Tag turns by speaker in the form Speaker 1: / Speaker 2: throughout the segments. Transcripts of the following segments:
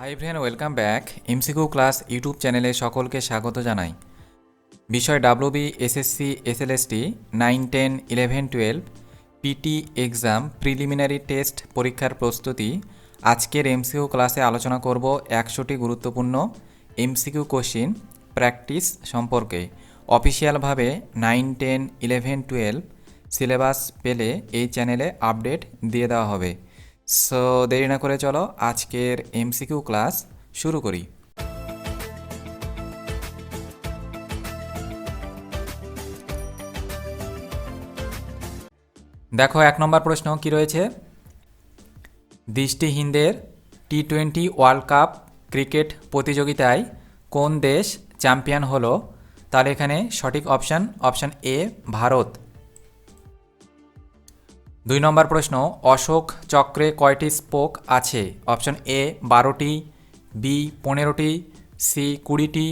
Speaker 1: High friend, welcome back. MCQ class YouTube চ্যানেলে সকলকে স্বাগত জানাই। বিষয় WB, SSC, SLST 9, 10, 11, 12 PT exam preliminary test পরীক্ষার প্রস্তুতি। আজকের এমসিকিউ ক্লাসে আলোচনা করব 100টি গুরুত্বপূর্ণ এমসিকিউ কোশ্চিন প্র্যাকটিস সম্পর্কে। অফিসিয়ালভাবে 9, 10, 11, 12 সিলেবাস পেলে এই চ্যানেলে আপডেট দিয়ে দেওয়া হবে। সো দেরি না করে চলো আজকের এমসিকিউ ক্লাস শুরু করি। দেখো 1 নম্বর প্রশ্ন কি রয়েছে। দৃষ্টিহীনদের টি-20 ওয়ার্ল্ড কাপ ক্রিকেট প্রতিযোগিতায় কোন দেশ চ্যাম্পিয়ন হলো? তাহলে এখানে সঠিক অপশান এ ভারত। 2 নম্বর প্রশ্ন, অশোক চক্রে কয়টি স্পোক আছে? অপশন এ 12টি, বি 15টি, সি 20টি,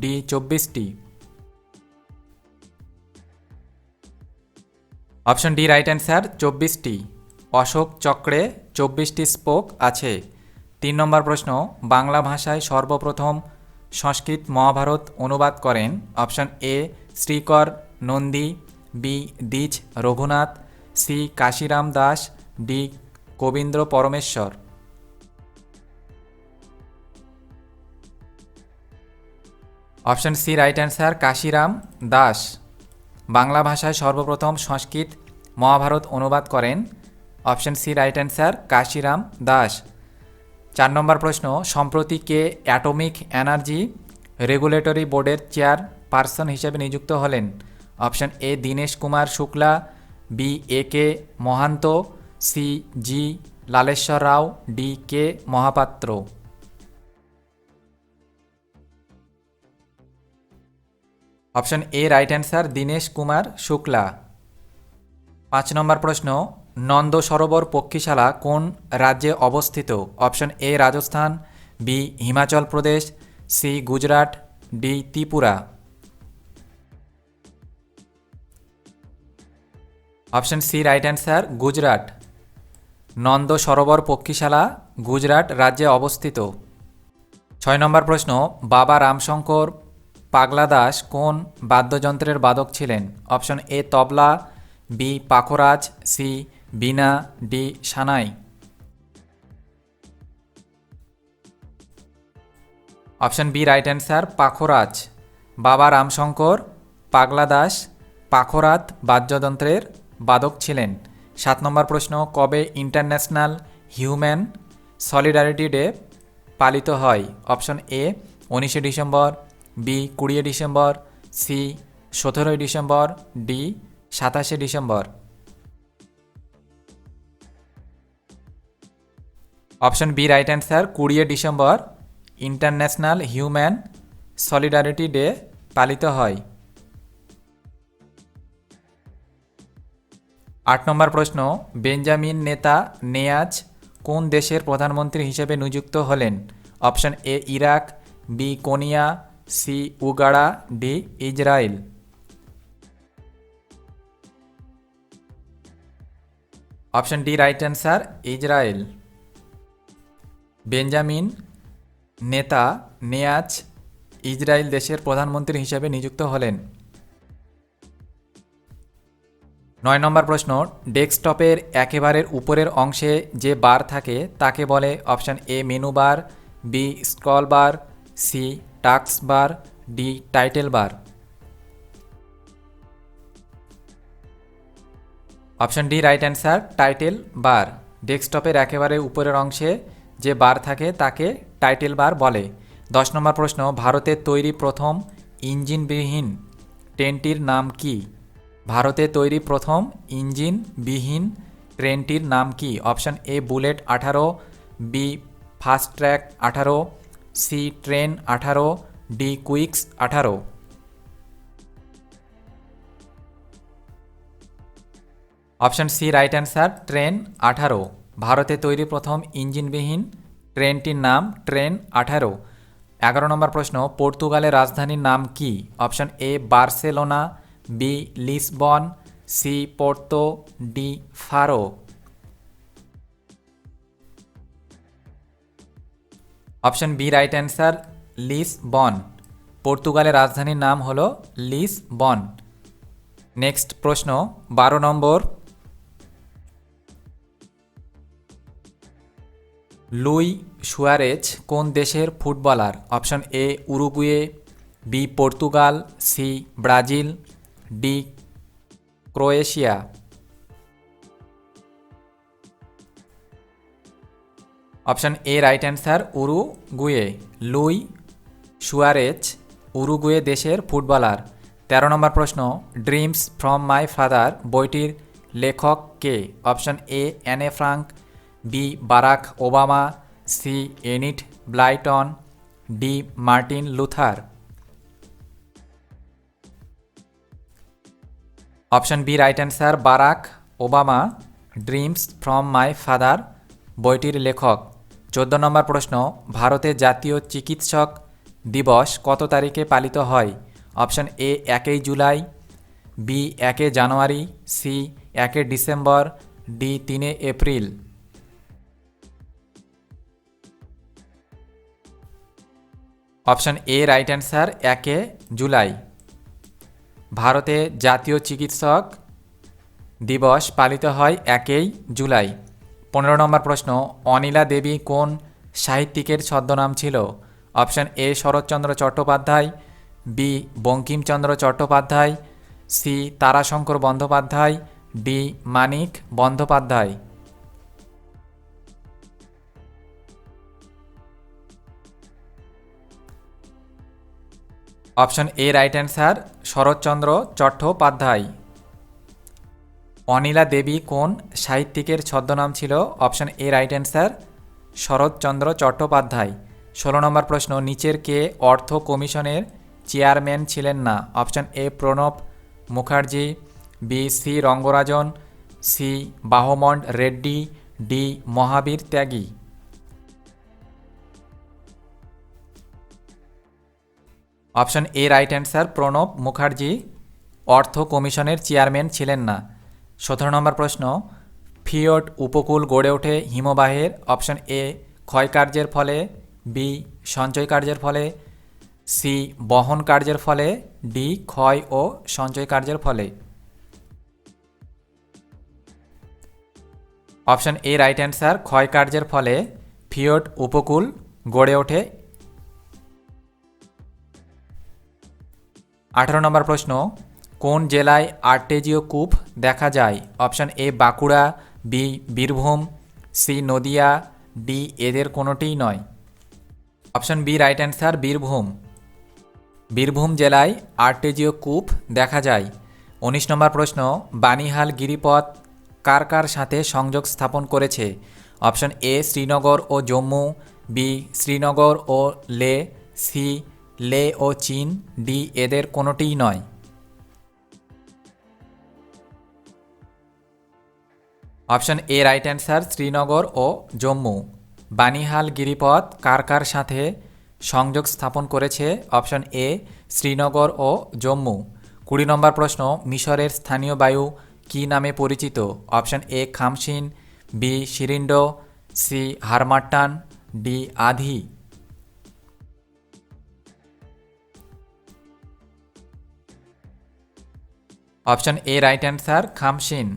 Speaker 1: ডি 24টি। অপশন ডি রাইট অ্যান্সার, 24টি। অশোক চক্রে 24টি স্পোক আছে। 3 নম্বর প্রশ্ন, বাংলা ভাষায় সর্বপ্রথম সংস্কৃত মহাভারত অনুবাদ করেন? Option A Shrikar Nandi, B Dwij Raghunath, C Kashiram Das, D Kabindra Parameshwar. Option C right answer, Kashiram Das Bangla ভাষায় সর্বপ্রথম সংস্কৃত মহাভারত অনুবাদ করেন। Option C right answer, Kashiram Das. 4 নম্বর প্রশ্ন, সম্প্রতি কে অ্যাটমিক এনার্জি রেগুলেটরি বোর্ডের চেয়ারপারসন হিসেবে নিযুক্ত হলেন? Option A Dinesh Kumar Shukla, B A K Mahanta, C G Laleshwar Rao, D K Mohapatra. Option A right answer, Dinesh Kumar Shukla. 5 নম্বর প্রশ্ন, নন্দ সরোবর পক্ষীশালা কোন রাজ্যে অবস্থিত? Option A Rajasthan, B Himachal Pradesh, C Gujarat, D Tripura. Option C right answer, Gujarat. Nanda Sarovar পক্ষীশালা গুজরাট রাজ্যে অবস্থিত। 6 নম্বর প্রশ্ন, বাবা রামশঙ্কর পাগলা দাস কোন বাদ্যযন্ত্রের বাদক ছিলেন? Option A tabla, B pakhraj, C veena, D sanai. Option B right answer, pakhraj. Baba Ramshankar পাগলা দাস পাখরাত বাদ্যযন্ত্রের বাদক ছিলেন। 7 নম্বর প্রশ্ন, কবে ইন্টারন্যাশনাল হিউম্যান সলিডারিটি ডে পালিত হয়? অপশন এ 19শে December, B 20 December, C 17 December, D 27শে December. Option B right answer, 20 December international human solidarity day পালিত হয়। 8 নম্বর প্রশ্ন, বেঞ্জামিন নেতানিয়াজ কোন দেশের প্রধানমন্ত্রী হিসেবে নিযুক্ত হলেন? Option A Iraq, B Kenya, C Uganda, D Israel. Option D right answer, Israel. Benjamin Netanyahu Israel দেশের প্রধানমন্ত্রী হিসেবে নিযুক্ত হলেন। 9 নম্বর প্রশ্ন, ডেস্কটপের একেবারে উপরের অংশে যে বার থাকে তাকে বলে? Option A menu bar, B scroll bar, C task bar, D title bar. Option D right answer, title bar. ডেস্কটপের একেবারে উপরের অংশে যে বার থাকে তাকে টাইটেল বার বলে। 10 নম্বর প্রশ্ন, ভারতের তৈরি প্রথম ইঞ্জিনবিহীন ট্রেনটির নাম কি? ভারতে তৈরি প্রথম ইঞ্জিনবিহীন ট্রেনটির নাম কি? Option A bullet 18, B fast track 18, C train 18, D quicks 18। Option C right answer, train 18। ভারতে তৈরি প্রথম ইঞ্জিনবিহীন ট্রেনটির নাম ট্রেন 18। 11 নম্বর প্রশ্ন, পর্তুগালের রাজধানীর নাম কি? Option A Barcelona, B Lisbon, C Porto, D Faro. Option B right answer, Lisbon. পর্তুগালের রাজধানীর নাম হলো লিসবন। নেক্সট প্রশ্ন 12 নম্বর। লুই সুয়ারেজ কোন দেশের footballer? Option A Uruguay, B Portugal, C Brazil, D Croatia. Option A right answer, Uruguay. Luis Suarez Uruguay দেশের footballer. 13 নম্বর প্রশ্ন, ড্রিমস ফ্রম মাই ফাদার বইটির লেখক কে? Option A Anne Frank, B Barack Obama, C Enid Blyton, D Martin Luther. Option B right answer, Barack Obama. Dreams from My Father বইটির লেখক। 14 নম্বর প্রশ্ন, ভারতের জাতীয় চিকিৎসক দিবস কত তারিখে পালিত হয়? Option A 1 July, B 1 January, C 1 December, D 3 April. Option A right answer, 1 July. ভারতে জাতীয় চিকিৎসক দিবস পালিত হয় 1 জুলাই। 15 নম্বর প্রশ্ন, অনিলা দেবী কোন সাহিত্যিকের ছদ্মনাম ছিল? Option A Saratchandra Chattopadhyay, B Bankimchandra Chattopadhyay, C Tarashankar Bandyopadhyay, D Manik Bandyopadhyay. Option A right answer, Saratchandra Chattopadhyay. Anila Debi কোন সাহিত্যিকের ছদ্মনাম ছিল? Option A right answer, Saratchandra Chattopadhyay. 16 নম্বর প্রশ্ন, নিচের কে অর্থ কমিশনের চেয়ারম্যান ছিলেন না? Option A Pranab Mukherjee, B C Rangarajan, C বাহমন্ড Reddy, D Mahabir Tyagi. Option A right answer, Pranab Mukherjee অর্থ কমিশনের চেয়ারম্যান ছিলেন না। 17 নম্বর প্রশ্ন, ফিওর্ড উপকূল গড়ে ওঠে হিমবাহের? অপশন এ ক্ষয়কার্যের ফলে, বি সঞ্চয় কার্যের ফলে, সি বহন কার্যের ফলে, ডি ক্ষয় ও সঞ্চয় কার্যের ফলে। অপশন এ রাইট অ্যান্সার, ক্ষয় কার্যের ফলে ফিওর্ড উপকূল গড়ে ওঠে। 18 নম্বর প্রশ্ন, কোন জেলায় আর্টেজিও কূপ দেখা যায়? Option A Bankura, B Birbhum, C Nadia, D এদের কোনোটিই নয়। Option B right answer, Birbhum. Birbhum জেলায় আর্টেজিও কূপ দেখা যায়। 19 নম্বর প্রশ্ন, বানিহাল গিরিপথ কার কার সাথে সংযোগ স্থাপন করেছে? অপশন এ শ্রীনগর ও জম্মু, বি শ্রীনগর ও লে, সি লে ও চীন, ডি এদের কোনোটিই নয়। Option A right answer, Srinagar ও জম্মু। বানিহাল গিরিপথ কার কার সাথে সংযোগ স্থাপন করেছে? অপশন এ শ্রীনগর ও জম্মু। 20 নম্বর প্রশ্ন, মিশরের স্থানীয় বায়ু কী নামে পরিচিত? অপশন এ খামসিন, বি শিরিন্ডো, সি হারমাট্টান, ডি আধি। Option A right answer, khamsin.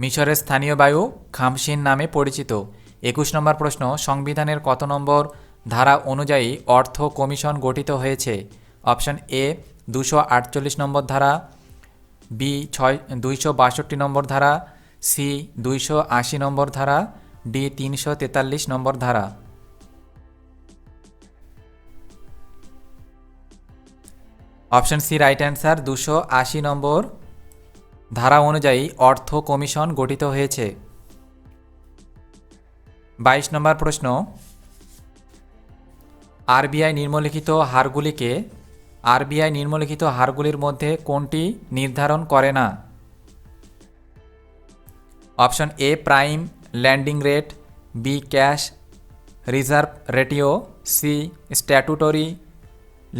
Speaker 1: মিশরের স্থানীয় বায়ু খামসিন নামে পরিচিত। 21 নম্বর প্রশ্ন, সংবিধানের কত নম্বর ধারা অনুযায়ী অর্থ কমিশন গঠিত হয়েছে? অপশন এ 248 নম্বর ধারা, বি 262 নম্বর ধারা, সি 280 নম্বর ধারা, ডি 343 নম্বর ধারা। অপশন সি রাইট অ্যান্সার, 280 নম্বর ধারা অনুযায়ী অর্থ কমিশন গঠিত হয়েছে। 22 নম্বর প্রশ্ন, আরবিআই নিম্নলিখিত হারগুলির মধ্যে কোনটি নির্ধারণ করে না? Option A prime lending rate, B cash reserve ratio, C statutory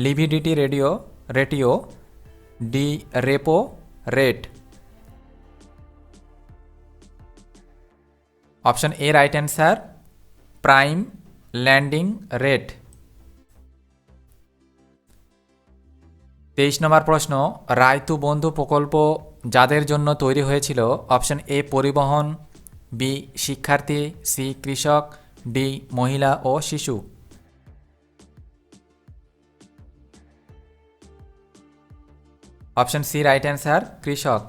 Speaker 1: liquidity ratio, D repo rate. Option A right answer, prime lending rate. 23 নম্বর প্রশ্ন, রায়তু বন্ধু প্রকল্প যাদের জন্য তৈরি হয়েছিল? অপশন এ পরিবহন, বি শিক্ষার্থী, সি কৃষক, ডি মহিলা ও শিশু। অপশন সি রাইট অ্যান্সার, কৃষক।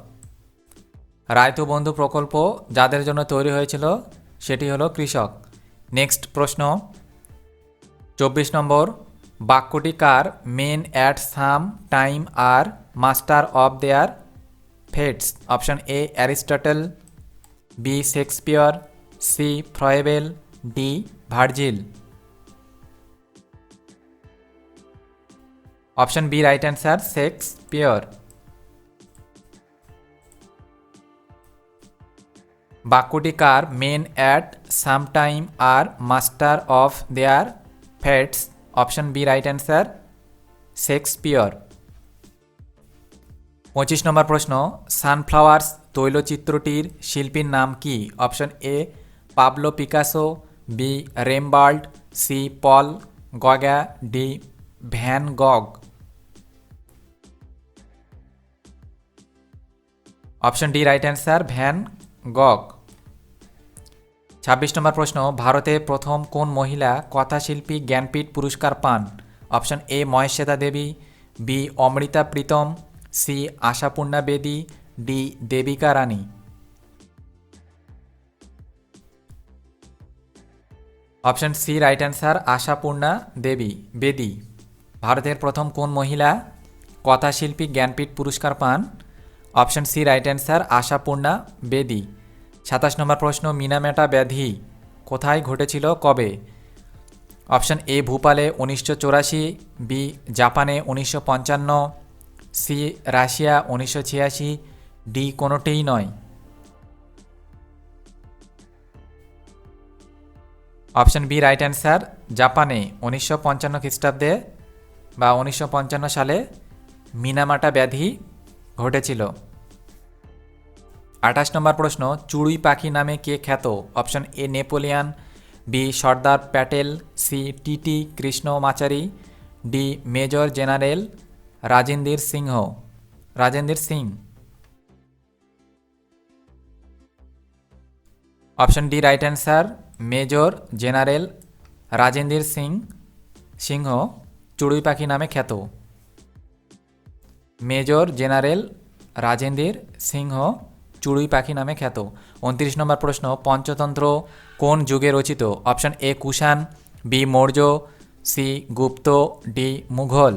Speaker 1: রায়তু বন্ধু প্রকল্প যাদের জন্য তৈরি হয়েছিল সেটি হলো কৃষক। নেক্সট প্রশ্ন 24 নম্বর, বাক্যটি কার? Men at some time are master of their fates. Option A Aristotle, B Shakespeare, C Froebel, D Virgil. Option B right answer, Shakespeare. বাক্যটি কার? Men at some time are master of their fates. Option B right answer, Shakespeare. 25 number প্রশ্ন, sunflowers তৈলচিত্রটির শিল্পীর নাম কি? Option A Pablo Picasso, B Rembrandt, C Paul Gauguin, D Van Gogh. Option D right answer, Van গগ। 26 number প্রশ্ন, ভারতে প্রথম কোন মহিলা কথাশিল্পী জ্ঞানপীঠ পুরস্কার পান? Option A Mahasweta Devi, B Amrita Pritam, C Ashapurna Bedi, D Devika Rani. Option C right answer, Ashapurna Bedi. ভারতের প্রথম কোন মহিলা কথাশিল্পী জ্ঞানপীঠ পুরস্কার পান? Option C right answer, Ashapurna Bedi. 27 নম্বর প্রশ্ন, মিনামেটা ব্যাধি কোথায় ঘটেছিল, কবে? অপশন এ ভূপালে 1984, বি জাপানে 1955, সি রাশিয়া 1986, ডি কোনোটিই নয়। অপশন বি রাইট অ্যান্সার, জাপানে 1955 খ্রিস্টাব্দে বা 1955 সালে মিনামাটা ব্যাধি ঘটেছিল। 28 নম্বর প্রশ্ন, চড়ুই পাখি নামে কে খ্যাত? Option A Napoleon, B Sardar Patel, C T T Krishnamachari, D major general Rajendra Singh. Option D right answer, major general Rajendra Singh চড়ুই পাখি নামে খ্যাত। মেজর জেনারেল রাজেন্দ্র সিংহ চড়ুই পাখি নামে খ্যাত। 29 নম্বর প্রশ্ন, পঞ্চতন্ত্র কোন যুগে রচিত? Option A Kushan, B Maurya, C Gupta, D Mughal.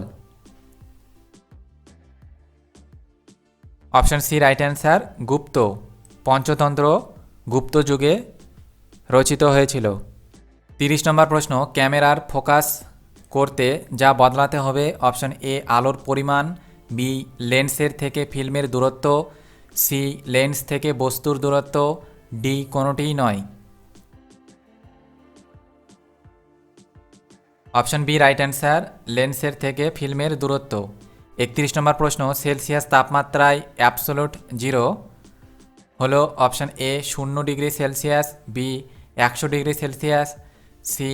Speaker 1: Option C right answer, Gupta. Panchatantra Gupta যুগে রচিত হয়েছিল। 30 নম্বর প্রশ্ন, ক্যামেরার ফোকাস করতে যা বদলাতে হবে? অপশন এ আলোর পরিমাণ, বি লেন্সের থেকে ফিল্মের দূরত্ব, সি লেন্স থেকে বস্তুর দূরত্ব, ডি কোনোটিই নয়। অপশন বি রাইট অ্যান্সার, লেন্সের থেকে ফিল্মের দূরত্ব। 31 নম্বর প্রশ্ন, সেলসিয়াস তাপমাত্রায় অ্যাবসোলুট জিরো হলো? Option A 0 degree Celsius, B 100 degree Celsius, C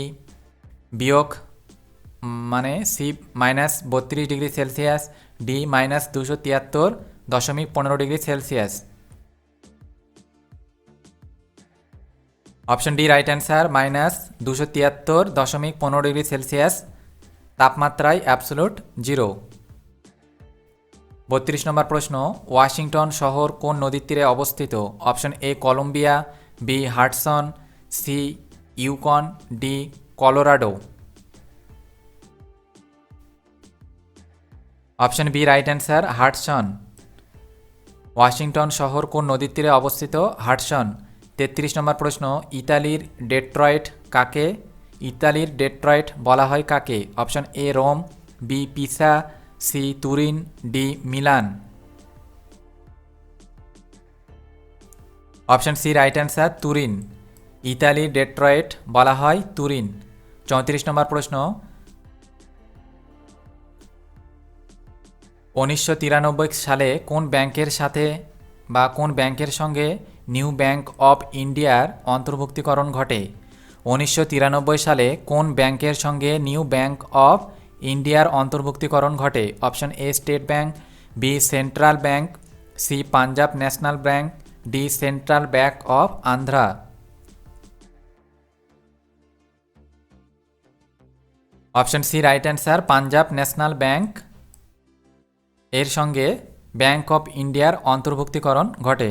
Speaker 1: -32 degree Celsius, D -273.15 degree Celsius. Option D right answer, -273.15 degree Celsius তাপমাত্রায় অ্যাবসোলুট জিরো। 32 নম্বর প্রশ্ন, ওয়াশিংটন শহর কোন নদীর তীরে অবস্থিত? Option A Columbia, B Hudson, C Yukon, D Colorado. Option B right answer, Hudson. Washington শহর কোন নদীর তীরে অবস্থিত? হাডসন। 33 নম্বর প্রশ্ন, ইতালির ডেট্রয়েট বলা হয় কাকে? Option A Rome, B Pisa, C Turin, D Milan. Option C right answer, Turin. ইতালির ডেট্রয়েট বলা হয় তুরিন। 34 নম্বর প্রশ্ন, 1993 সালে কোন ব্যাংকের সঙ্গে নিউ ব্যাংক অফ ইন্ডিয়ার অন্তর্ভুক্তিকরণ ঘটে? 1993 সালে কোন ব্যাংকের সঙ্গে নিউ ব্যাংক অফ ইন্ডিয়ার অন্তর্ভুক্তিকরণ ঘটে? Option A state bank, B central bank, C Punjab national bank, D central bank of Andhra. Option C right answer, Punjab national bank এর সঙ্গে ব্যাংক অফ ইন্ডিয়ার অন্তর্ভুক্তিকরণ ঘটে।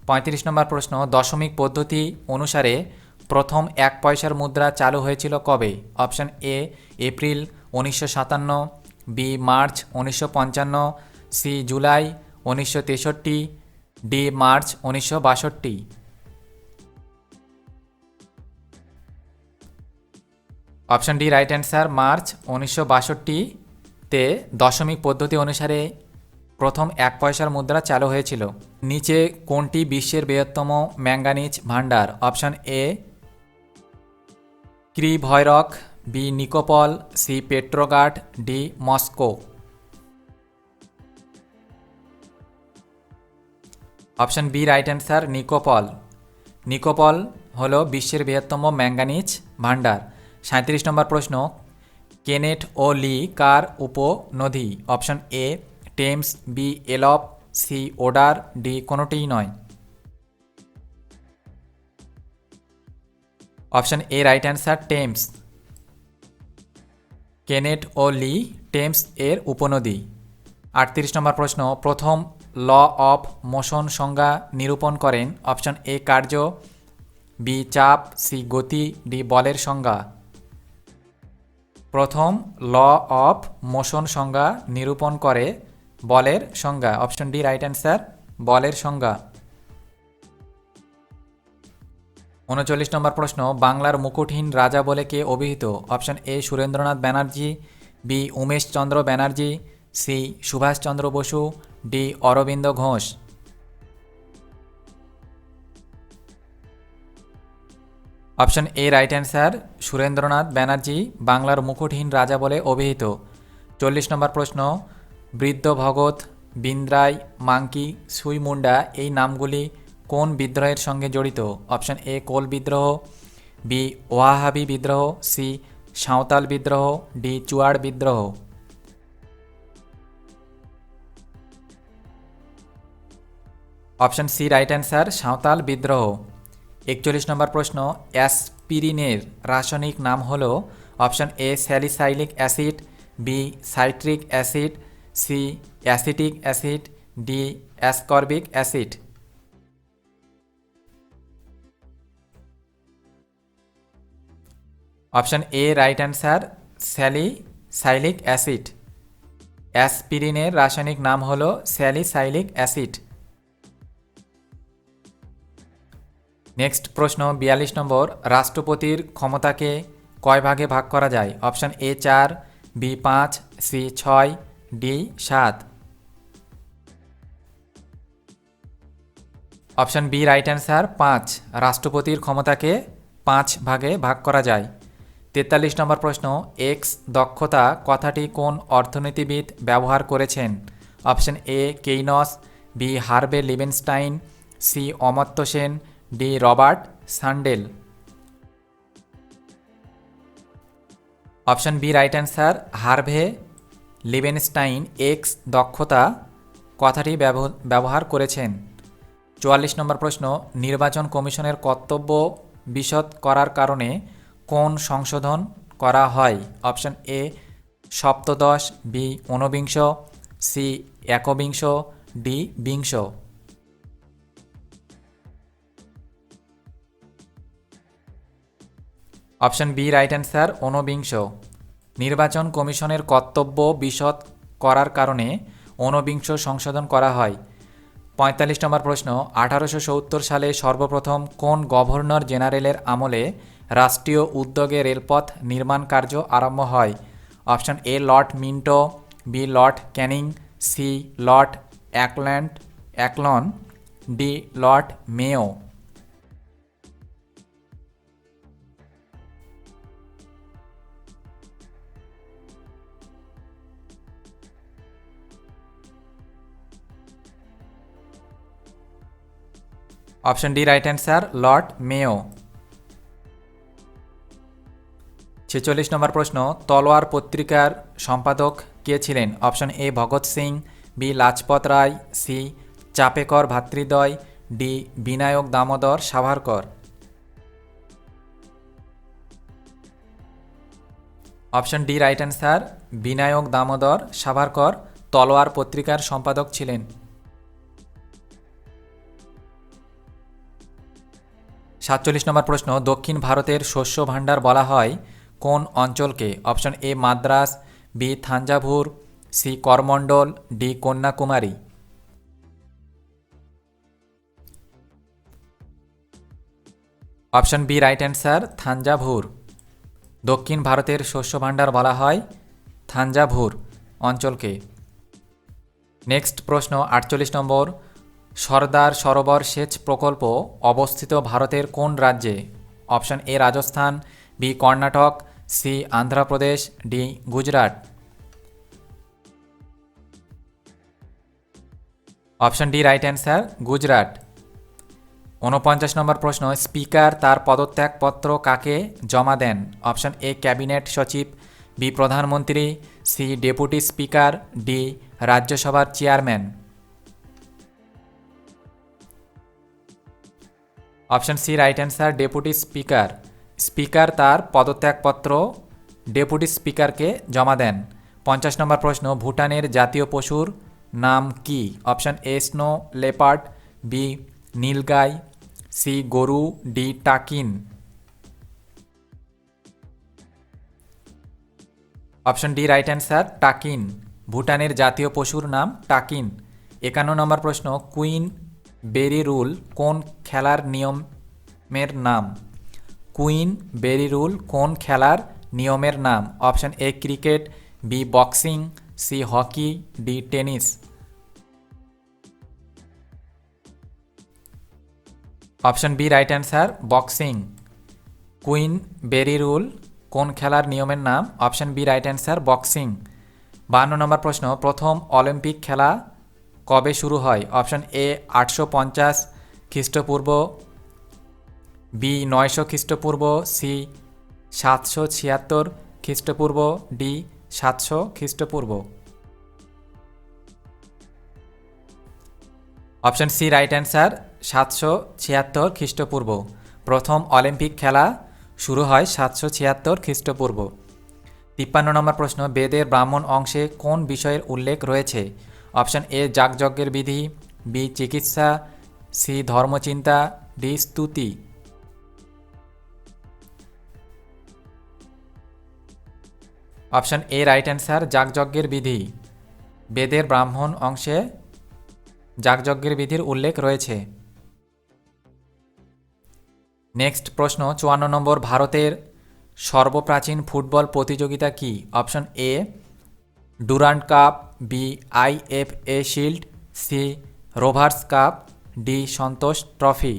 Speaker 1: 35 নম্বর প্রশ্ন, দশমিক পদ্ধতি অনুসারে প্রথম 1 পয়সার মুদ্রা চালু হয়েছিল কবে? Option A April 1957, B March 1955, C July 1963, D March 1962। Option D right answer, March 1962-তে দশমিক পদ্ধতি অনুসারে প্রথম 1 পয়সার মুদ্রা চালু হয়েছিল। নিচে কোনটি বিশ্বের বৃহত্তম ম্যাঙ্গানিজ ভাণ্ডার? Option A Krivoy Rog, B Nikopol, C Petrograd, D Moscow. Option B right answer, Nikopol. Nikopol হলো বিশ্বের বৃহত্তম ম্যাঙ্গানিজ ভাণ্ডার। 37 নম্বর প্রশ্ন, কেনেট ও লি কার উপনদী? Option A Thames, B Elbe, C Oder, D কোনোটিই নয়। Option A right answer, Thames. Kennet ও লি টেমস এর উপনদী। 38 নম্বর প্রশ্ন, প্রথম ল অফ মোশন সংজ্ঞা নিরূপণ করেন? অপশন এ কার্য, বি চাপ, সি গতি, ডি বলের সংজ্ঞা। প্রথম ল অফ মোশন সংজ্ঞা নিরূপণ করে বলের সংজ্ঞা। অপশন ডি রাইট অ্যান্সার, বলের সংজ্ঞা। 39 নম্বর প্রশ্ন, বাংলার মুকুটহীন রাজা বলে কে অভিহিত? Option A Surendranath Banerjee, B Umeshchandra Banerjee, C Subhashchandra Basu, D Aurobindo Ghosh. Option A right answer, Surendranath Banerjee বাংলার মুকুটহীন রাজা বলে অভিহিত। 40 নম্বর প্রশ্ন, বৃদ্ধ ভগৎ, বিন্দ্রাই, মাঙ্কি, সুইমুন্ডা এই নামগুলি কোন বিদ্রোহের সঙ্গে জড়িত? অপশন এ কোল বিদ্রোহ, বি ওয়াহাবি বিদ্রোহ, সি সাঁওতাল বিদ্রোহ, ডি চুয়াড় বিদ্রোহ। Option C right answer, Santhal বিদ্রোহ। 41 নম্বর প্রশ্ন, অ্যাসপিরিনের রাসায়নিক নাম হল? Option A salicylic acid, B citric acid, C acetic acid, D ascorbic acid. Option A right answer, salicylic acid. অ্যাসপিরিনের রাসায়নিক নাম হল স্যালিসাইলিক অ্যাসিড। নেক্সট প্রশ্ন 42 নম্বর, রাষ্ট্রপতির ক্ষমতাকে কয় ভাগে ভাগ করা যায়? Option A 4, B 5, C 6, D 7। Option B right answer, 5। রাষ্ট্রপতির ক্ষমতাকে 5 ভাগে ভাগ করা যায়। 43 নম্বর প্রশ্ন, এক্স দক্ষতা কথাটি কোন অর্থনীতিবিদ ব্যবহার করেছেন? Option A Keynes, B Harvey Leibenstein, C Amartya Sen, D Robert Sandel. Option B right answer, Harvey Leibenstein X দক্ষতা কথাটি ব্যবহার করেছেন। 44 নম্বর প্রশ্ন, নির্বাচন কমিশনের কর্তব্য বিশদ করার কারণে কোন সংশোধন করা হয়? অপশন এ সপ্তদশ, B 49, C 21, D 20। Option B right answer, 49। নির্বাচন কমিশনের কর্তব্য বিশদ করার কারণে 49 সংশোধন করা হয়। 45 নম্বর প্রশ্ন, 1870 সালে সর্বপ্রথম কোন গভর্নর জেনারেলের আমলে রাষ্ট্রীয় উদ্যোগে রেলপথ নির্মাণ কার্য আরম্ভ হয়? Option A Lord Minto, B Lord Canning, C Lord Auckland, D Lord Mayo. Option D right answer, Lord Mayo. 46 number প্রশ্ন, তলোয়ার পত্রিকার সম্পাদক কে ছিলেন? Option A Bhagat Singh, B Lajpat Rai, C Chapekar ভ্রাতৃদ্বয়, D Vinayak Damodar Savarkar. Option D right answer, Vinayak Damodar Savarkar Talwar পত্রিকার সম্পাদক ছিলেন। 47 নম্বর প্রশ্ন, দক্ষিণ ভারতের শস্য ভাণ্ডার বলা হয় কোন অঞ্চলকে? Option A Madras, B Thanjavur, C Coromandel, D Kanyakumari. Option B right answer, Thanjavur. দক্ষিণ ভারতের শস্য ভাণ্ডার বলা হয় থাঞ্জাভুর অঞ্চলকে। নেক্সট প্রশ্ন 48 নম্বর, সর্দার সরোবর সেচ প্রকল্প অবস্থিত ভারতের কোন রাজ্যে? Option A Rajasthan, B Karnataka, C Andhra Pradesh, D Gujarat. Option D right answer, Gujarat. 49 নম্বর প্রশ্ন, স্পিকার তার পদত্যাগপত্র কাকে জমা দেন? অপশন এ ক্যাবিনেট সচিব, বি প্রধানমন্ত্রী, সি ডেপুটি স্পিকার, ডি রাজ্যসভার chairman. Option C right answer, deputy speaker. Speaker তার পদত্যাগপত্র ডেপুটি স্পিকারকে জমা দেন। 50 নম্বর প্রশ্ন, ভুটানের জাতীয় পশুর নাম কি? Option A snow leopard, B নীলগাই, সি গরু, D takin. Option D right answer, takin. ভুটানের জাতীয় পশুর নাম টাকিন। 51 নম্বর প্রশ্ন, কুইন বেরি রুল কোন খেলার নিয়মের নাম? কুইন বেরি রুল কোন খেলার নিয়মের নাম? Option A cricket, B boxing, C hockey, D tennis. Option B right answer, boxing. Queensberry rule কোন খেলার নিয়মের নাম? Option B right answer, boxing. 52 নম্বর প্রশ্ন, প্রথম অলিম্পিক খেলা কবে শুরু হয়? অপশন এ 850 খ্রিস্টপূর্ব, বি 900 খ্রিস্টপূর্ব, সি 776 খ্রিস্টপূর্ব, ডি 700 খ্রিস্টপূর্ব। অপশন সি রাইট অ্যান্সার, 776 খ্রিস্টপূর্ব। প্রথম অলিম্পিক খেলা শুরু হয় 776 খ্রিস্টপূর্ব। 53 নম্বর প্রশ্ন, বেদের ব্রাহ্মণ অংশে কোন বিষয়ের উল্লেখ রয়েছে? অপশন এ যাগযজ্ঞের বিধি, বি চিকিৎসা, সি ধর্মচিন্তা, ডি স্তুতি। অপশন এ রাইট অ্যান্সার, যাগযজ্ঞের বিধি। বেদের ব্রাহ্মণ অংশে যাগযজ্ঞের বিধির উল্লেখ রয়েছে। নেক্সট প্রশ্ন 54 নম্বর, ভারতের সর্বপ্রাচীন ফুটবল প্রতিযোগিতা কি? Option A Durand cup, B IFA shield, C Rovers cup, D Santosh trophy.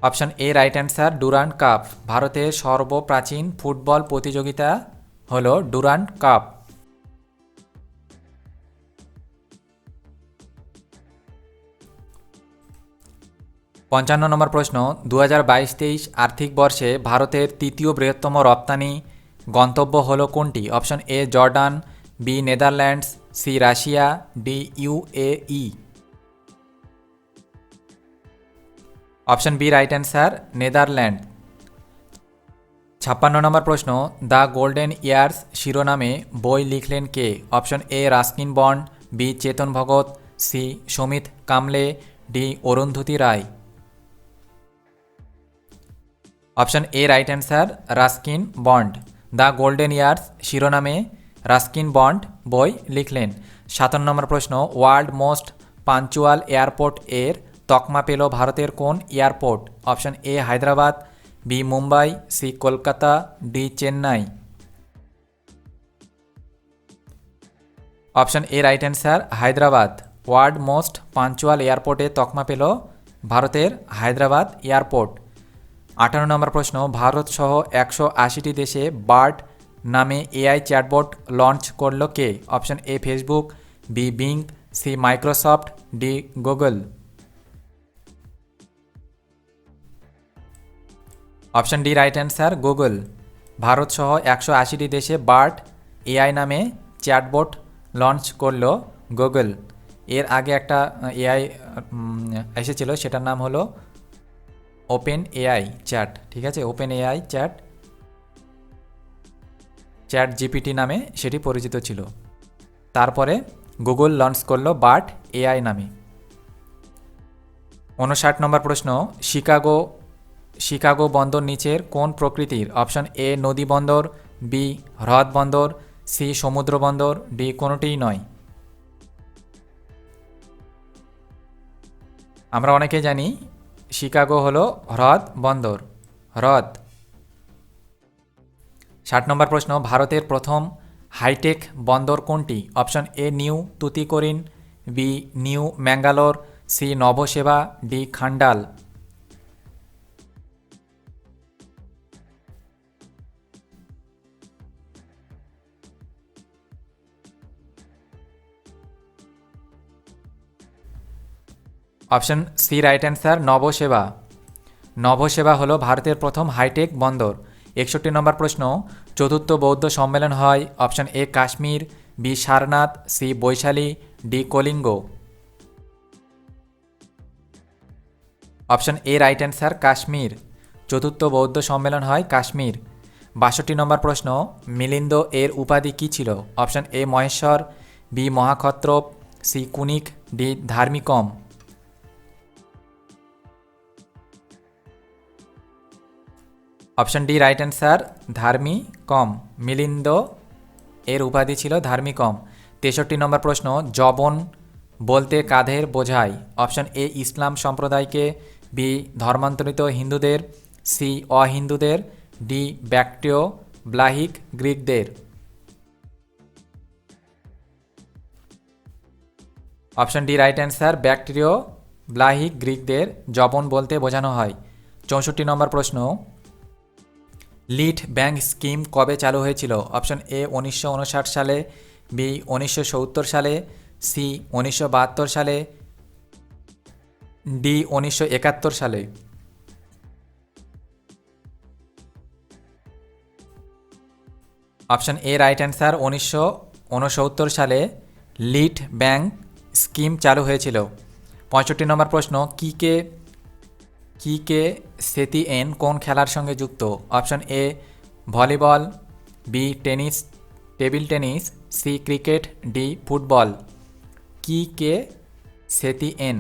Speaker 1: Option A right answer, Durand cup. ভারতের সর্বপ্রাচীন ফুটবল প্রতিযোগিতা হল ডুরান্ড কাপ। 55 নম্বর প্রশ্ন, 2022-23 আর্থিক বর্ষে ভারতের তৃতীয় বৃহত্তম রপ্তানি গন্তব্য হল কোনটি? Option A Jordan, B Netherlands, C Russia, D UAE. Option B right answer, Netherland. 56 number প্রশ্ন, দ্য গোল্ডেন ইয়ার্স শিরোনামে বই লিখলেন কে? Option A Ruskin Bond, B Chetan Bhagat, C Samit Kamle, D Arundhati Roy. Option A right answer, Ruskin Bond. The golden years শিরোনামে Ruskin Bond বই লিখলেন। 57 নম্বর প্রশ্ন, world most punctual airport এর তকমা পেল ভারতের কোন airport? Option A Hyderabad, B Mumbai, C Kolkata, D Chennai. Option A right answer, Hyderabad. World most punctual এয়ারপোর্টে তকমা পেল ভারতের হায়দ্রাবাদ এয়ারপোর্ট। 58 নম্বর প্রশ্ন, ভারত সহ 180টি দেশে বার্ড নামে এআই চ্যাটবট লঞ্চ করল কে? Option A Facebook, B Bing, C Microsoft, D Google. Option D right answer Google. Bharat সহ 180টি দেশে বার্ড এআই নামে চ্যাটবট লঞ্চ করলো গুগল। এর আগে একটা এআই এসেছিল, সেটার নাম হলো ওপেন এআই চ্যাট। ঠিক আছে, ওপেন এআই চ্যাট জিপিটি নামে সেটি পরিচিত ছিল। তারপরে গুগল লঞ্চ করলো বার্ড এআই নামে। 59 নম্বর প্রশ্ন, শিকাগো বন্দর নিচের কোন প্রকৃতির? অপশন এ নদী বন্দর, বি হ্রদ বন্দর, সি সমুদ্র বন্দর, ডি কোনোটিই নয়। আমরা অনেকে জানি শিকাগো হলো হ্রদ বন্দর, হ্রদ। 60 নম্বর প্রশ্ন, ভারতের প্রথম হাইটেক বন্দর কোনটি? Option A New Tuticorin, B New Mangalore, C Nhava Sheva, D Kandla. Option C right answer Nhava Sheva. Nhava Sheva হলো ভারতের প্রথম হাইটেক বন্দর। 61 নম্বর প্রশ্ন, চতুর্থ বৌদ্ধ সম্মেলন হয়? Option A Kashmir, B Sarnath, C Vaishali, D Kalinga. Option A right answer Kashmir. চতুর্থ বৌদ্ধ সম্মেলন হয় কাশ্মীর। 62 নম্বর প্রশ্ন, মিলিন্দ এর উপাধি কী ছিল? Option A Maheshwar, B Mahakshatrapa, C Kunik, D Dharmikam. Option D right answer Dharmikam. Milinda এর উপাধি ছিল ধার্মিকম। 63 নম্বর প্রশ্ন, যবন বলতে কাদের বোঝায়? অপশন এ ইসলাম সম্প্রদায়কে, বি ধর্মান্তরিত হিন্দুদের, সি অহিন্দুদের, ডি ব্যাক্ট্রিয় ব্লাহিক গ্রিকদের। Option D right answer Bactrian ব্লাহিক গ্রিকদের যবন বলতে বোঝানো হয়। 64 নম্বর প্রশ্ন, লিড ব্যাংক স্কিম কবে চালু হয়েছিল? অপশন এ 1959 সালে, বি 1970 সালে, সি 1972 সালে, ডি 1971 সালে। অপশন এ রাইট অ্যান্সার 1969 সালে লিড ব্যাংক স্কিম চালু হয়েছিল। 65 নম্বর প্রশ্ন, কিকে সেতিয়ান কোন খেলার সঙ্গে যুক্ত? Option A volleyball, B table tennis, C cricket, D football. Quique Setien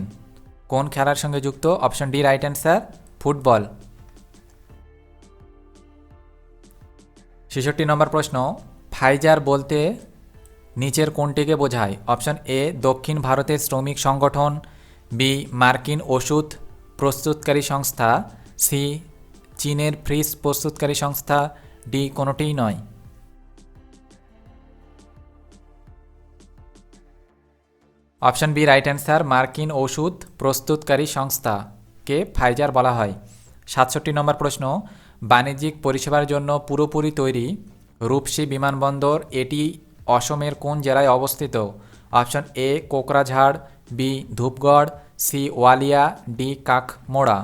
Speaker 1: কোন খেলার সঙ্গে যুক্ত? Option D right answer football. 66 number প্রশ্ন, ফাইজার বলতে নিচের কোনটিকে বোঝায়? অপশন এ দক্ষিণ ভারতের শ্রমিক সংগঠন, বি মার্কিন ওষুধ প্রস্তুতকারী সংস্থা, সি চীনের ফ্রিজ প্রস্তুতকারী সংস্থা, ডি কোনোটিই নয়। অপশন বি রাইট অ্যান্সার মার্কিন ওষুধ প্রস্তুতকারী সংস্থাকে ফাইজার বলা হয়। 67 নম্বর প্রশ্ন, বাণিজ্যিক পরিষেবার জন্য পুরোপুরি তৈরি রূপসী বিমানবন্দর এটি অসমের কোন জেলায় অবস্থিত? Option A Kokrajhar, B Dhupgarh, C Walia, D Kakmora.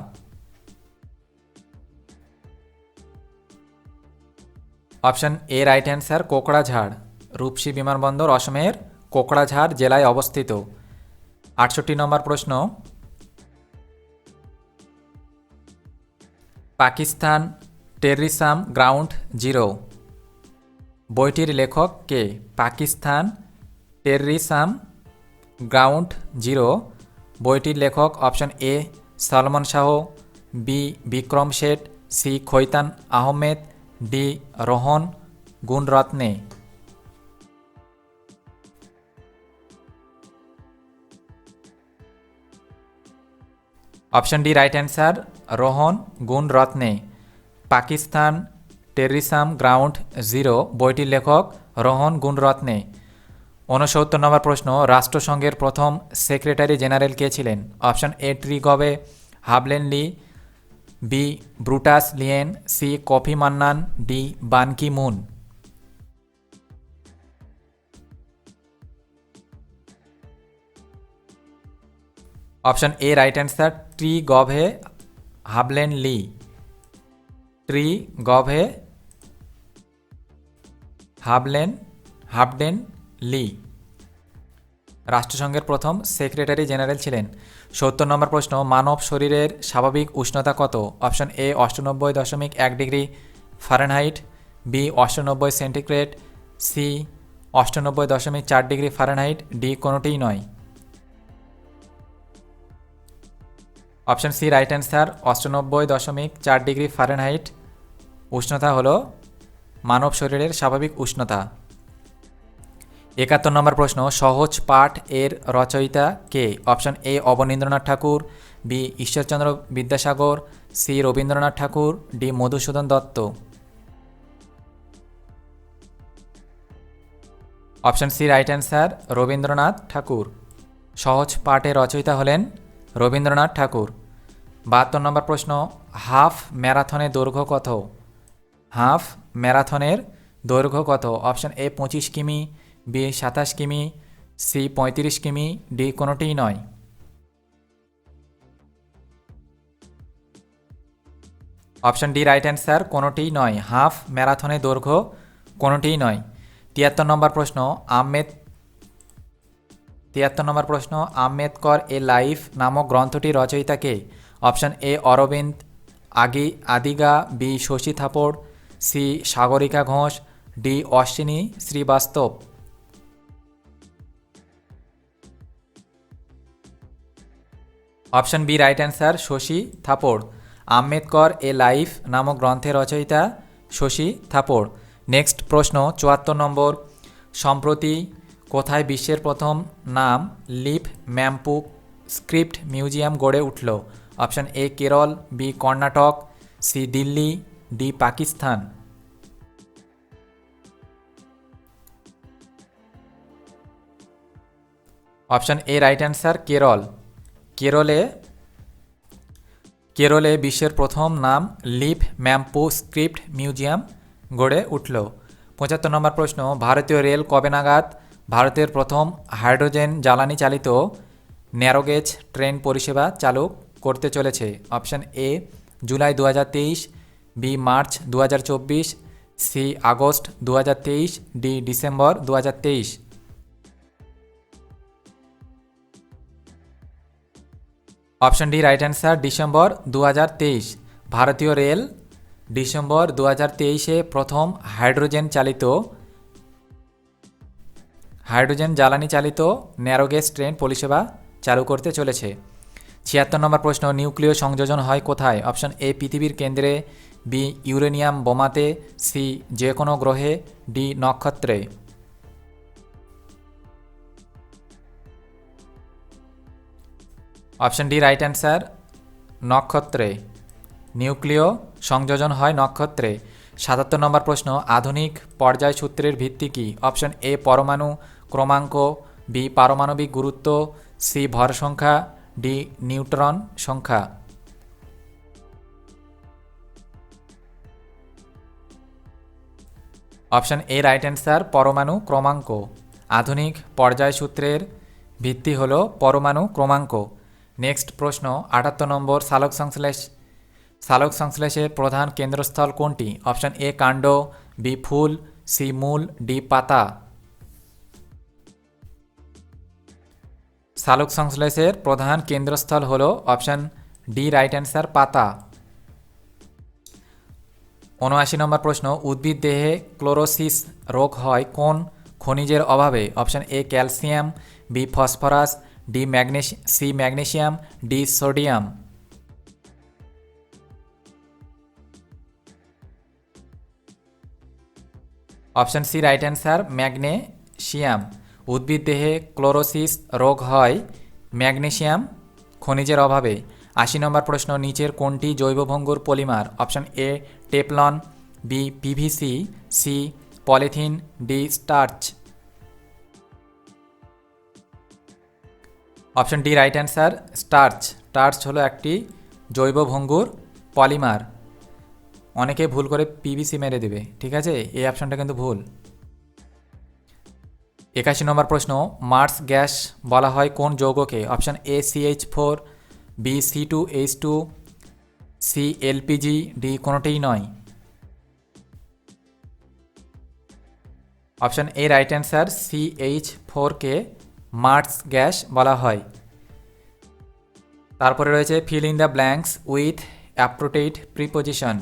Speaker 1: Option A right answer Kokrajhar. Rupsi বিমানবন্দর অসমের কোকরাঝাড় জেলায় অবস্থিত। 68 নম্বর প্রশ্ন, পাকিস্তান টেররিজম গ্রাউন্ড জিরো বইটির লেখক কে? পাকিস্তান টেররিজম গ্রাউন্ড জিরো বইটির লেখক option A Salman Shah, B Vikram Seth, C Khaitan Ahmed, D Rohan Gunaratna. Option D right answer Rohan Gunaratna. Pakistan terrorism ground zero বইটির লেখক রোহন গুণরত্নে। 69 নম্বর প্রশ্ন, রাষ্ট্রসংঘের প্রথম সেক্রেটারি জেনারেল কে ছিলেন? অপশন এ ট্রিগবে হাবলেন লি, বি ব্রুটাস লিয়েন, C Kofi Annan, D Ban Ki Moon. Option A right answer Trygve হাবলেন Lie. Trygve Halvdan Lie রাষ্ট্রসংঘের প্রথম সেক্রেটারি জেনারেল ছিলেন। 70 নম্বর প্রশ্ন, মানব শরীরের স্বাভাবিক উষ্ণতা কত? Option A 98.1 degree Fahrenheit, B 98 centigrade, C 98.4 degree Fahrenheit, D কোনোটিই নয়। Option C right answer, 98.4 degree Fahrenheit উষ্ণতা হলো মানব শরীরের স্বাভাবিক উষ্ণতা। 71 নম্বর প্রশ্ন, সহজ পাঠ এর রচয়িতা কে? Option A Abanindranath Thakur, B Ishwarchandra Vidyasagar, C Rabindranath Thakur, D Madhusudan Dutta. Option C right answer, Rabindranath Thakur. Sahaj পাঠের রচয়িতা হলেন রবীন্দ্রনাথ ঠাকুর। 72 নম্বর প্রশ্ন, হাফ ম্যারাথনের দৈর্ঘ্য কত? হাফ ম্যারাথনের দৈর্ঘ্য কত? অপশন এ 25 কিমি, বি 27 কিমি, সি 35 কিমি, ডি কোনোটিই নয়। অপশন ডি রাইট অ্যান্সার, কোনোটিই নয়। হাফ ম্যারাথনের দৈর্ঘ্য কোনোটিই নয়। 73 নম্বর প্রশ্ন, আম্বেদকর এ লাইফ নামক গ্রন্থটির রচয়িতা কে? অপশন এ Aurobindo Adiga, B Shashi থাপড়, C Sagarika Ghosh, D Ashwini Srivastava. Option B right answer, Shashi থাপড়। Ambedkar এ লাইফ নামক গ্রন্থের রচয়িতা শশী থাপড়। নেক্সট প্রশ্ন 74 নম্বর, সম্প্রতি কোথায় বিশ্বের প্রথম নাম লিপ ম্যাম্পু স্ক্রিপ্ট মিউজিয়াম গড়ে উঠল? Option A Kerala, B Karnataka, C Delhi, D Pakistan. Option A right answer, Kerala. কেরলে বিশ্বের প্রথম নাম লিপ ম্যাম্পু স্ক্রিপ্ট মিউজিয়াম গড়ে উঠল। 75 নম্বর প্রশ্ন, ভারতীয় রেল কবে নাগাদ ভারতের প্রথম হাইড্রোজেন জ্বালানি চালিত ন্যারোগেজ ট্রেন পরিষেবা চালু করতে চলেছে? Option A July 2023, B March 2024, C August 2023, D December 2023। Option D right answer, December 2023। ভারতীয় রেল ডিসেম্বর 2023-এ প্রথম হাইড্রোজেন জ্বালানি চালিত ন্যারোগেজ ট্রেন পরিষেবা চালু করতে চলেছে। 76 নম্বর প্রশ্ন, নিউক্লিয় সংযোজন হয় কোথায়? অপশন এ পৃথিবীর কেন্দ্রে, বি ইউরেনিয়াম বোমাতে, সি যে কোনো গ্রহে, ডি নক্ষত্রে। অপশন ডি রাইট অ্যান্সার, নক্ষত্রে। নিউক্লিয় সংযোজন হয় নক্ষত্রে। 77 নম্বর প্রশ্ন, আধুনিক পর্যায় সূত্রের ভিত্তি কী? অপশন এ পরমাণু ক্রমাঙ্ক, বি পারমাণবিক গুরুত্ব, সি ভর সংখ্যা, ডি নিউট্রন সংখ্যা। অপশন এ রাইট অ্যান্সার, পরমাণু ক্রমাঙ্ক। আধুনিক পর্যায় সূত্রের ভিত্তি হল পরমাণু ক্রমাঙ্ক। নেক্সট প্রশ্ন 78 নম্বর, সালোক সংশ্লেষের প্রধান কেন্দ্রস্থল কোনটি? অপশন এ কাণ্ড, বি ফুল, সি মূল, ডি পাতা। সালোক সংশ্লেষের প্রধান কেন্দ্রস্থল হল অপশন ডি রাইট অ্যান্সার, পাতা। 79 নম্বর প্রশ্ন, উদ্ভিদ দেহে ক্লোরোসিস রোগ হয় কোন খনিজের অভাবে? Option A calcium, B phosphorus, C magnesium, D sodium. Option C right answer, magnesium. উদ্ভিদ দেহে ক্লোরোসিস রোগ হয় ম্যাগনেসিয়াম খনিজের অভাবে। 80 নম্বর প্রশ্ন, নিচের কোনটি জৈবভঙ্গুর polymer? Option A Teflon, B PVC, C polythene, D starch. Option D right answer, starch হলো একটি জৈবভঙ্গুর পলিমার। অনেকে ভুল করে পিভিসি মেরে দেবে, ঠিক আছে, এই অপশনটা কিন্তু ভুল। 81 নম্বর প্রশ্ন, মার্স গ্যাস বলা হয় কোন যৌগকে? Option A CH4, B C2H2, C LPG, D কোনোটিই নয়। অপশন এ রাইট অ্যান্সার, CH4কে মার্স গ্যাস বলা হয়। তারপরে রয়েছে fill in the blanks with appropriate preposition.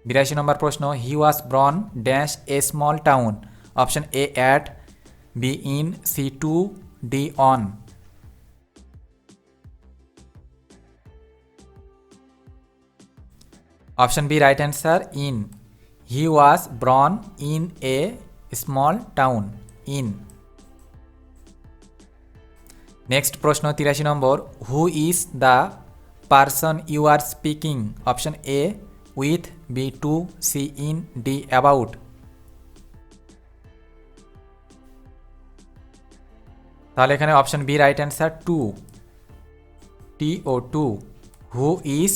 Speaker 1: 82 number প্রশ্ন, he was born dash a small town. Option A at, B in, C to, D on. Option B right answer, in. He was born in a small town, in. Next প্রশ্ন 83 number, who is the person you are speaking. Option A with, B to, C in, D about. তাহলে এখানে option B right answer, to, TO2। Who is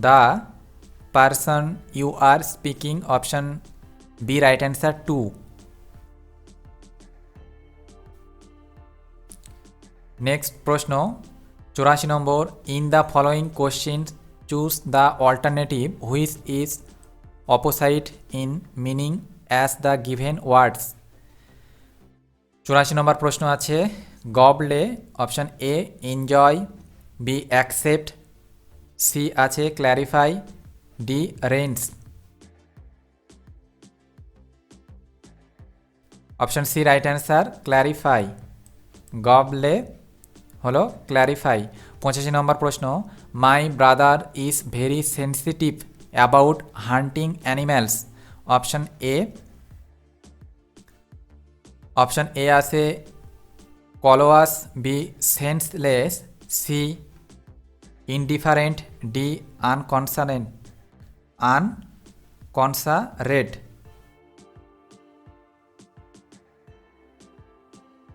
Speaker 1: the person you are speaking, option B right answer, to. Next প্রশ্ন 84 number, in the following question choose the alternative which is opposite in meaning as the given words. 84 number প্রশ্ন আছে garble, option A enjoy, B accept, C আছে clarify, D Reigns. Option C right answer, clarify. Garble হলো clarify. 85 number প্রশ্ন, my brother is very sensitive about hunting animals. Option A, option A আছে callous, B senseless, C indifferent, D unconcerned.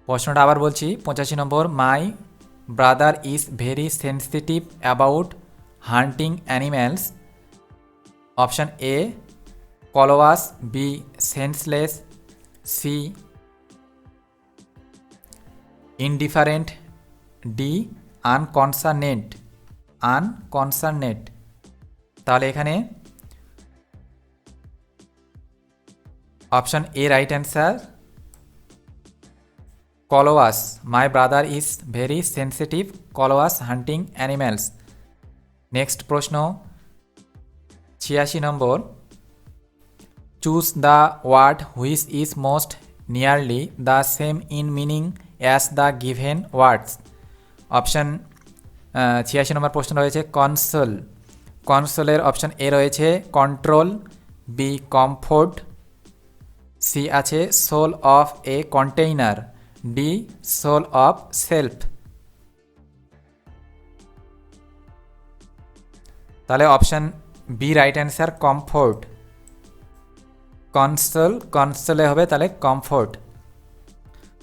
Speaker 1: প্রশ্নটা আবার বলছি, 85 number, my brother is very sensitive about hunting animals. Option A callous, B senseless, C indifferent, D unconcerned. তাহলে এখানে option A right answer, callous. My brother is very sensitive, callous hunting animals. Next প্রশ্ন 86 number, choose the word which is most nearly the same in meaning as the given words. Option 86 number প্রশ্ন রয়েছে console. কনসোলের option A রয়েছে control, B comfort, C আছে sole of a container, D sole of self. তাহলে option B right answer, comfort. কনসোলে হবে তাহলে comfort.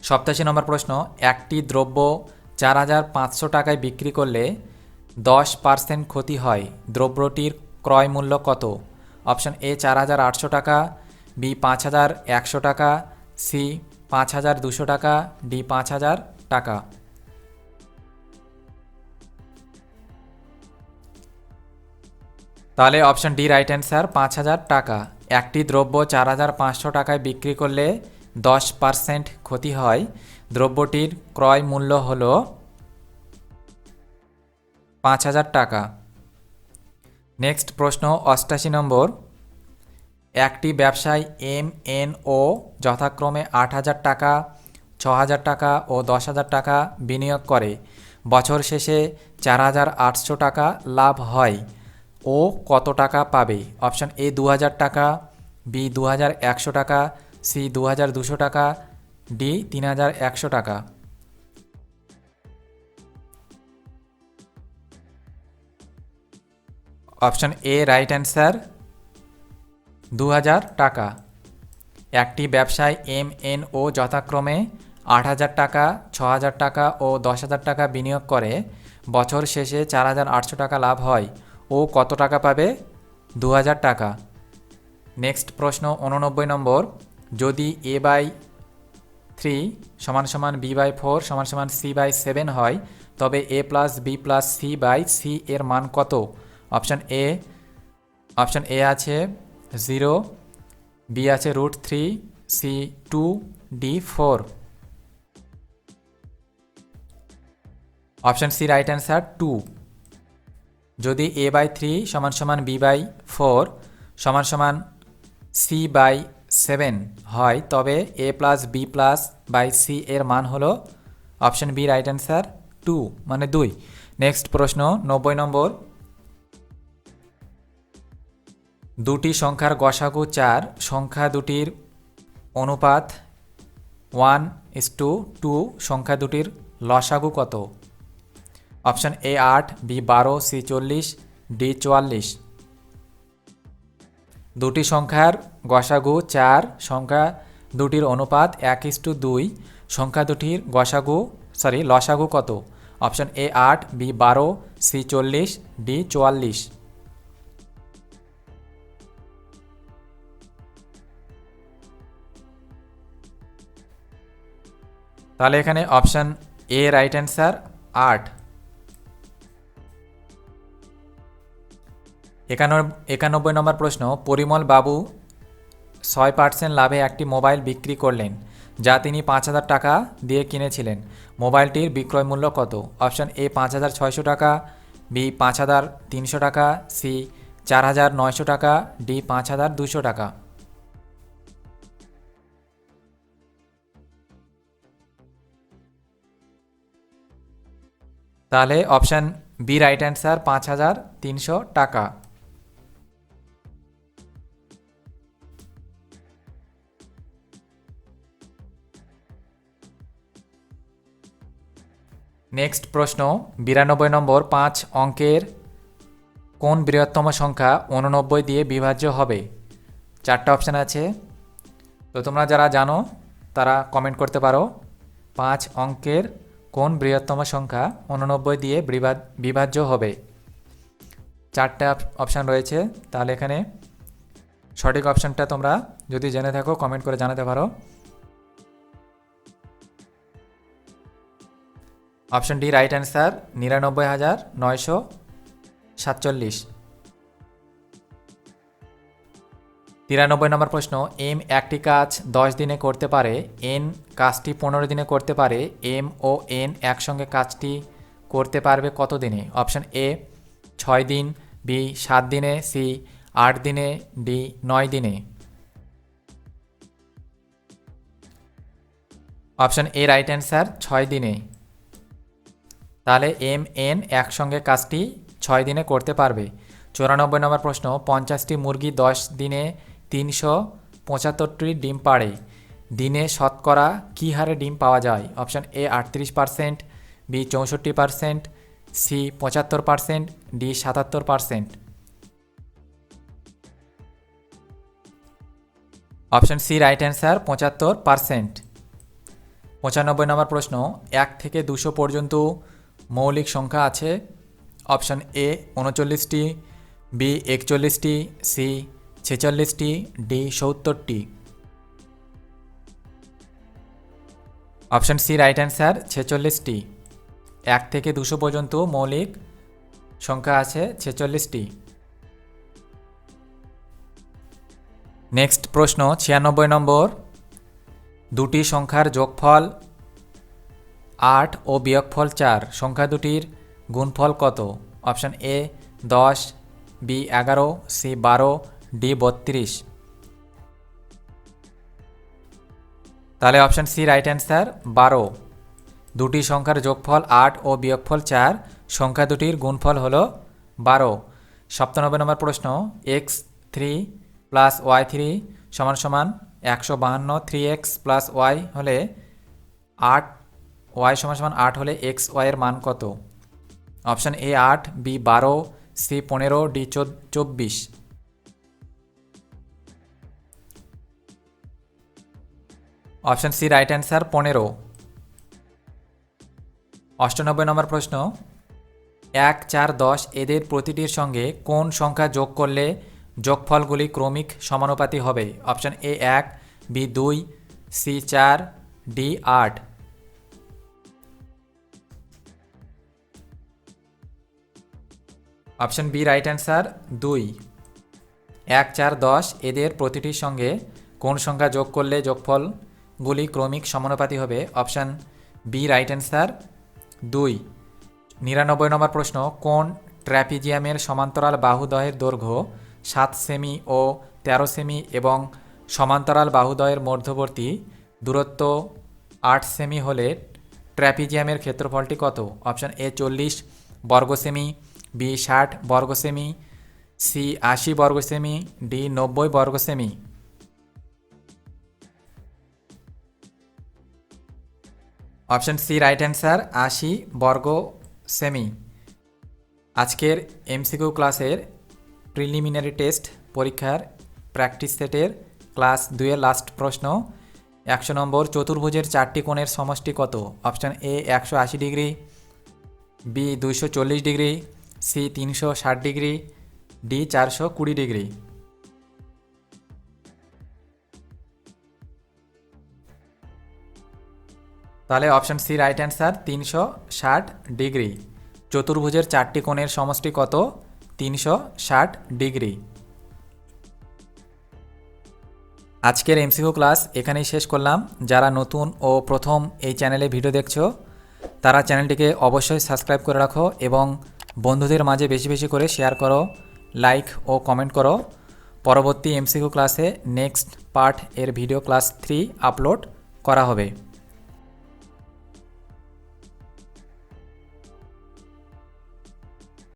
Speaker 1: 87 নম্বর প্রশ্ন, একটি দ্রব্য 4500 টাকায় বিক্রি করলে 10% ক্ষতি হয়, দ্রব্যটির ক্রয় মূল্য কত? অপশন এ 4800 টাকা, বি 5100 টাকা, সি 5200 টাকা, ডি 5000 টাকা। তাহলে অপশন ডি রাইট অ্যান্সার, 5000 টাকা। একটি দ্রব্য 4500 টাকায় বিক্রি করলে 10% ক্ষতি হয়, দ্রব্যটির ক্রয় মূল্য হল 5000 টাকা। নেক্সট প্রশ্ন 88 নম্বর, একটি ব্যবসায় MNO যথাক্রমে 8000 টাকা, 6000 টাকা ও 10000 টাকা বিনিয়োগ করে, বছর শেষে 4800 টাকা লাভ হয়, ও কত টাকা পাবে? অপশন এ 2000 টাকা, বি 2100 টাকা, সি 2200 টাকা, ডি 3100 টাকা। অপশন এ রাইট অ্যান্সার, 2000 টাকা। একটি ব্যবসায় MNO যথাক্রমে 8000 টাকা, 6000 টাকা ও 10000 টাকা বিনিয়োগ করে, বছর শেষে 4800 টাকা লাভ হয়, ও কত টাকা পাবে? 2000 টাকা। নেক্সট প্রশ্ন 89 নম্বর, যদি A/3 = B/4 = C/7 হয়, তবে A + B+C/C এর মান কত? অপশন এ আছে 0, বি আছে √3, C 2, D 4। Option C right answer 2। যদি a/3 = b/4 = c/7 হয়, তবে a+b+/c এর মান হলো অপশান বি রাইট অ্যান্সার 2 মানে 2। নেক্সট প্রশ্ন 90 নম্বর। দুটি সংখ্যার গসাগু 4, সংখ্যা দুটির অনুপাত 1:2, সংখ্যা দুটির লসাগু কত? Option A 8, B 12, C 40, D 44। দুটি সংখ্যার গসাগু 4, সংখ্যা দুটির অনুপাত 1:2, সংখ্যা দুটির লসাগু কত? Option A 8, B 12, C 40, D 44। তাহলে এখানে অপশান এ রাইট অ্যান্সার 8। 91 নম্বর প্রশ্ন। পরিমল বাবু 6% লাভে একটি মোবাইল বিক্রি করলেন, যা তিনি 5,000 টাকা দিয়ে কিনেছিলেন। মোবাইলটির বিক্রয় মূল্য কত? অপশান এ 5,600 টাকা, বি 5,300 টাকা, সি 4,900 টাকা, ডি 5,200 টাকা। তাহলে অপশান বি রাইট অ্যান্সার 5,300 টাকা। নেক্সট প্রশ্ন 92 নম্বর। 5 অঙ্কের কোন বৃহত্তম সংখ্যা 89 দিয়ে বিভাজ্য হবে? 4টা অপশান আছে, তো তোমরা যারা জানো তারা কমেন্ট করতে পারো। 5 অঙ্কের কোন বৃহত্তম সংখ্যা 89 দিয়ে বিভাজ্য হবে? 4টা অপশান রয়েছে, তাহলে এখানে সঠিক অপশানটা তোমরা যদি জেনে থাকো কমেন্ট করে জানাতে পারো। Option D right answer 99,947। 93 নম্বর প্রশ্ন। এম একটি কাজ 10 দিনে করতে পারে, এন কাজটি 15 দিনে করতে পারে, এম ও এন একসঙ্গে কাজটি করতে পারবে কত দিনে? অপশান এ 6 দিন, বি 7 দিনে, সি 8 দিনে, ডি 9 দিনে। অপশান এ রাইট অ্যান্সার 6 দিনে। তাহলে এম এন একসঙ্গে কাজটি 6 দিনে করতে পারবে। 94 নম্বর প্রশ্ন। 50টি মুরগি 10 দিনে 375টি ডিম পাড়ে, দিনে শতকরা কী হারে ডিম পাওয়া যায়? Option A 38%, B 64%, C 75%, D 77%। Option C right answer 75%। 95 number প্রশ্ন। 1 থেকে 200 পর্যন্ত মৌলিক সংখ্যা আছে। অপশান এ 39টি, বি 41টি, সি 46টি, ডি 70টি। অপশান সি রাইট অ্যান্সার 46টি। 1 থেকে 200 পর্যন্ত মৌলিক সংখ্যা আছে 46টি। নেক্সট প্রশ্ন 96 নম্বর। দুটি সংখ্যার যোগফল 8 ও বিয়োগফল 4, সংখ্যা দুটির গুণফল কত? Option A 10, B 11, C 12, D 32। তাহলে অপশান সি রাইট অ্যান্সার 12। দুটি সংখ্যার যোগফল 8 ও বিয়োগফল 4, সংখ্যা দুটির গুণফল হলো 12। 97 নম্বর প্রশ্ন। x3 প্লাস y3 সমান সমান 152, 3x প্লাস y হলে 8, y সমান সমান 8 হলে এক্স ওয়াইয়ের মান কত? Option A 8, B 12, C 15, D 24। Option C right answer 15। 98 নম্বর প্রশ্ন। 1, 4, 10 এদের প্রতিটির সঙ্গে কোন সংখ্যা যোগ করলে যোগফলগুলি ক্রমিক সমানুপাতি হবে? Option A 1, B 2, C 4, D 8। Option B right answer 2। 1, 4, 10 এদের প্রতিটির সঙ্গে কোন সংখ্যা যোগ করলে যোগফলগুলি ক্রমিক সমানুপাতি হবে? Option B right answer. 2, 99 নম্বর প্রশ্ন, কোন ট্র্যাপিজিয়ামের সমান্তরাল বাহুদ্বয়ের দৈর্ঘ্য 7 সেমি ও 13 সেমি এবং সমান্তরাল বাহুদ্বয়ের মধ্যবর্তী দূরত্ব 8 সেমি হলে ট্র্যাপিজিয়ামের ক্ষেত্রফলটি কত? অপশান এ 40 বর্গ সেমি, বি 60 বর্গ সেমি, সি 80 বর্গ সেমি, ডি 90 বর্গ সেমি। অপশান সি রাইট অ্যান্সার, 80 বর্গ সেমি। আজকের এমসিকিউ ক্লাসের প্রিলিমিনারি টেস্ট পরীক্ষার প্র্যাকটিস সেটের ক্লাস 2-এর লাস্ট প্রশ্ন। 100 নম্বর, চতুর্ভুজের 4টি কোণের সমষ্টি কত? Option A 180 degree, B 240 degree, C 360 degree, D 420 degree. তাহলে option C right answer, 360 degree. চতুর্ভুজের 4টি কোণের সমষ্টি কত? 360 ডিগ্রি। আজকের এমসিকিউ ক্লাস এখানেই শেষ করলাম। যারা নতুন ও প্রথম এই চ্যানেলে ভিডিও দেখছো তারা চ্যানেলটিকে অবশ্যই সাবস্ক্রাইব করে রাখো এবং বন্ধুদের মাঝে বেশি বেশি করে শেয়ার করো, লাইক ও কমেন্ট করো। পরবর্তী এমসিকিউ ক্লাসে নেক্সট পার্ট এর ভিডিও ক্লাস 3 আপলোড করা হবে।